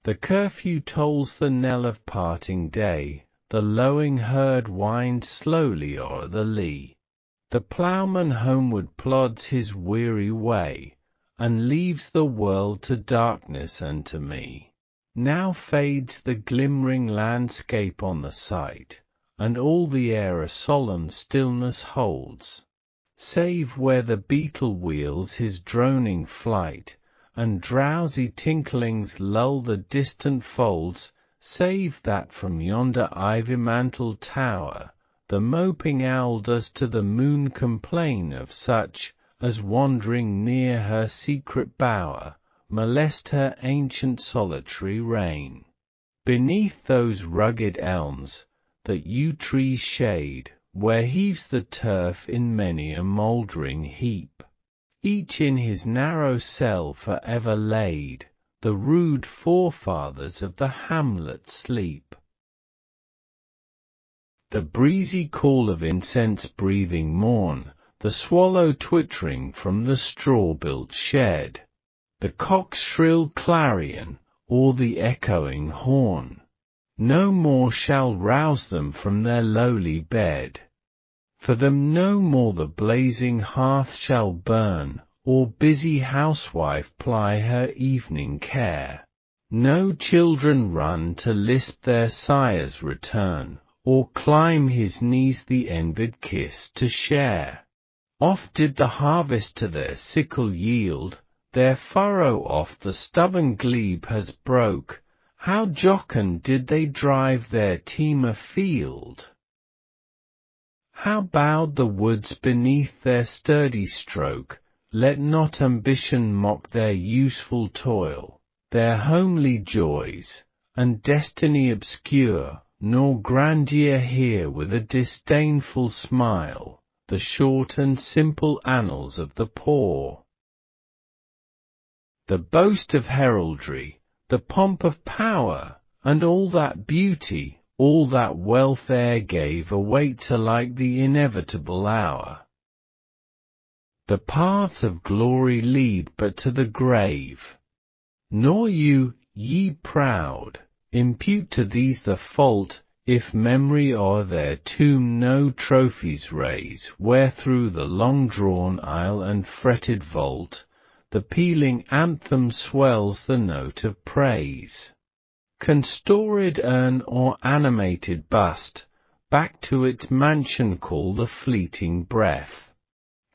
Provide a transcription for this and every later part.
The curfew tolls the knell of parting day, the lowing herd winds slowly o'er the lea. The ploughman homeward plods his weary way, and leaves the world to darkness and to me. Now fades the glimmering landscape on the sight, and all the air a solemn stillness holds, save where the beetle wheels his droning flight, and drowsy tinklings lull the distant folds, save that from yonder ivy-mantled tower, the moping owl does to the moon complain of such as wandering near her secret bower, molest her ancient solitary reign. Beneath those rugged elms, that yew trees shade, where heaves the turf in many a mouldering heap, each in his narrow cell for ever laid, the rude forefathers of the hamlet sleep. The breezy call of incense-breathing morn, the swallow twittering from the straw-built shed, the cock's shrill clarion, or the echoing horn, no more shall rouse them from their lowly bed. For them no more the blazing hearth shall burn, or busy housewife ply her evening care. No children run to lisp their sire's return, or climb his knees the envied kiss to share. Oft did the harvest to their sickle yield, their furrow oft the stubborn glebe has broke, how jocund did they drive their team afield! How bowed the woods beneath their sturdy stroke! Let not ambition mock their useful toil, their homely joys, and destiny obscure, nor grandeur hear with a disdainful smile the short and simple annals of the poor. The boast of heraldry, the pomp of power, and all that beauty, all that wealth e'er gave awaits alike the inevitable hour. The paths of glory lead but to the grave. Nor you, ye proud, impute to these the fault, if memory o'er their tomb no trophies raise, where through the long-drawn aisle and fretted vault, the pealing anthem swells the note of praise. Can storied urn or animated bust back to its mansion call the fleeting breath?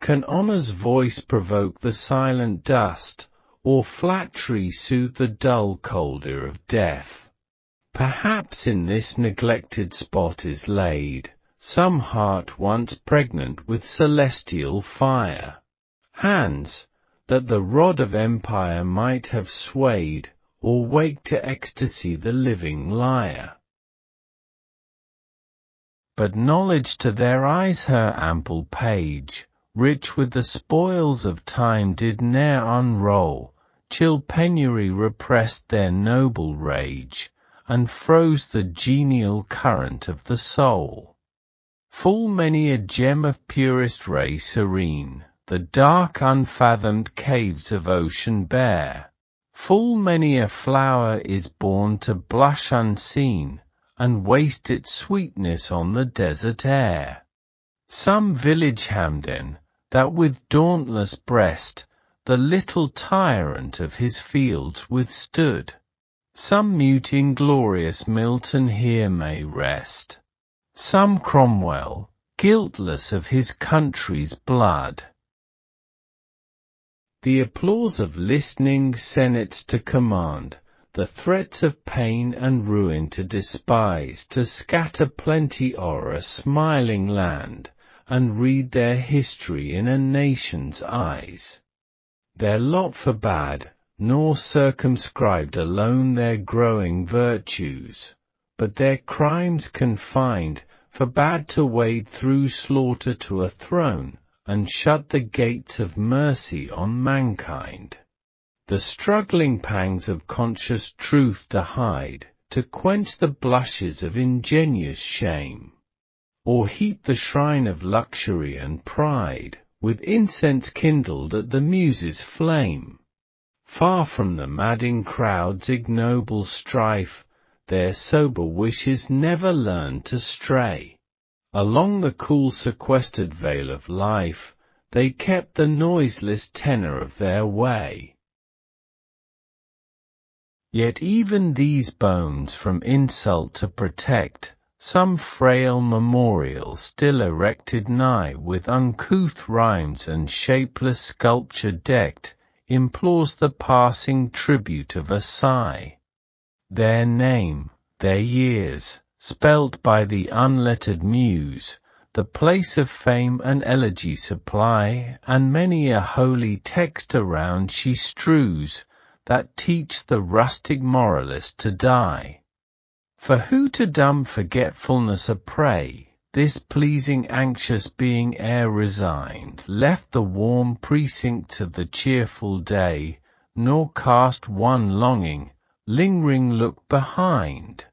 Can honor's voice provoke the silent dust, or flattery soothe the dull cold ear of death? Perhaps in this neglected spot is laid some heart once pregnant with celestial fire, hands that the rod of empire might have swayed, or wake to ecstasy the living lyre. But knowledge to their eyes her ample page, rich with the spoils of time, did ne'er unroll. Chill penury repressed their noble rage, and froze the genial current of the soul. Full many a gem of purest ray serene, the dark unfathomed caves of ocean bear. Full many a flower is born to blush unseen, and waste its sweetness on the desert air. Some village Hamden, that with dauntless breast the little tyrant of his fields withstood, some mute inglorious Milton here may rest, some Cromwell, guiltless of his country's blood. The applause of listening senates to command, the threats of pain and ruin to despise, to scatter plenty o'er a smiling land, and read their history in a nation's eyes. Their lot forbade, nor circumscribed alone their growing virtues, but their crimes confined, forbade to wade through slaughter to a throne, and shut the gates of mercy on mankind. The struggling pangs of conscious truth to hide, to quench the blushes of ingenuous shame, or heap the shrine of luxury and pride with incense kindled at the muses' flame. Far from the madding crowd's ignoble strife, their sober wishes never learned to stray. Along the cool sequestered vale of life, they kept the noiseless tenor of their way. Yet even these bones from insult to protect, some frail memorial still erected nigh, with uncouth rhymes and shapeless sculpture decked, implores the passing tribute of a sigh. Their name, their years, spelt by the unlettered muse, the place of fame and elegy supply, and many a holy text around she strews, that teach the rustic moralist to die. For who to dumb forgetfulness a prey, this pleasing anxious being ere resigned, left the warm precincts of the cheerful day, nor cast one longing, lingering look behind.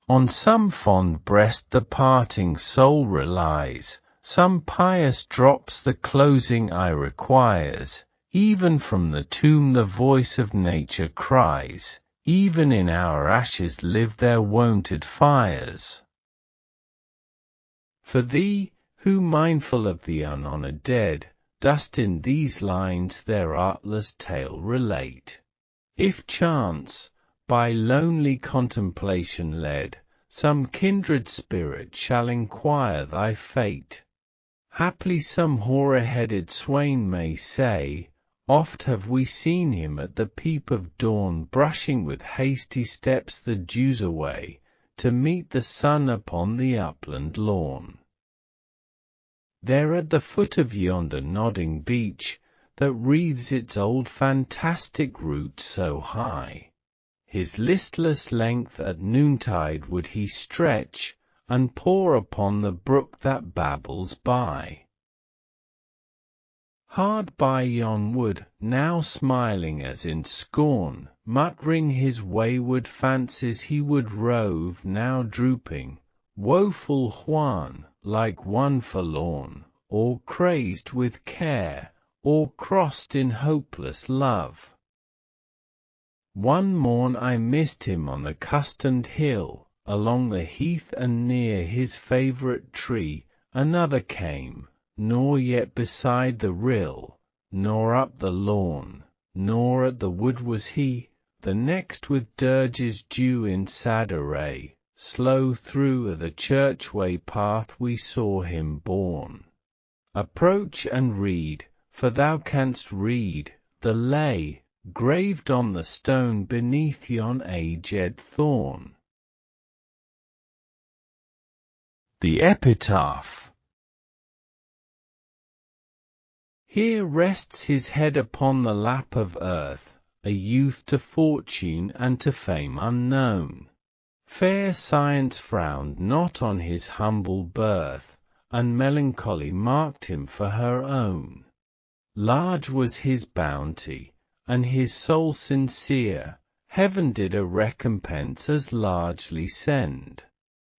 On some fond breast the parting soul relies, some pious drops the closing eye requires, even from the tomb the voice of nature cries, even in our ashes live their wonted fires. For thee, who mindful of the unhonored dead, dost in these lines their artless tale relate, if chance, by lonely contemplation led, some kindred spirit shall inquire thy fate, haply some hoar-headed swain may say, oft have we seen him at the peep of dawn brushing with hasty steps the dews away, to meet the sun upon the upland lawn. There at the foot of yonder nodding beech, that wreathes its old fantastic roots so high, his listless length at noontide would he stretch, and pour upon the brook that babbles by. Hard by yon wood, now smiling as in scorn, muttering his wayward fancies he would rove, now drooping, woeful Juan, like one forlorn, or crazed with care, or crossed in hopeless love. One morn I missed him on the customed hill, along the heath and near his favourite tree, another came, nor yet beside the rill, nor up the lawn, nor at the wood was he, the next with dirges due in sad array, slow through the churchway path we saw him borne. Approach and read, for thou canst read, the lay, graved on the stone beneath yon aged thorn. The Epitaph. Here rests his head upon the lap of earth, a youth to fortune and to fame unknown. Fair science frowned not on his humble birth, and melancholy marked him for her own. Large was his bounty, and his soul sincere, heaven did a recompense as largely send.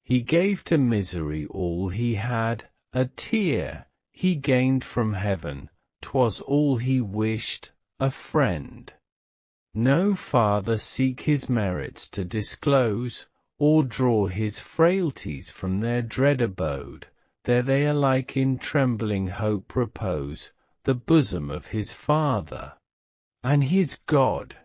He gave to misery all he had, a tear he gained from heaven, 'twas all he wished, a friend. No farther seek his merits to disclose, or draw his frailties from their dread abode, there they alike in trembling hope repose, the bosom of his Father. And his God,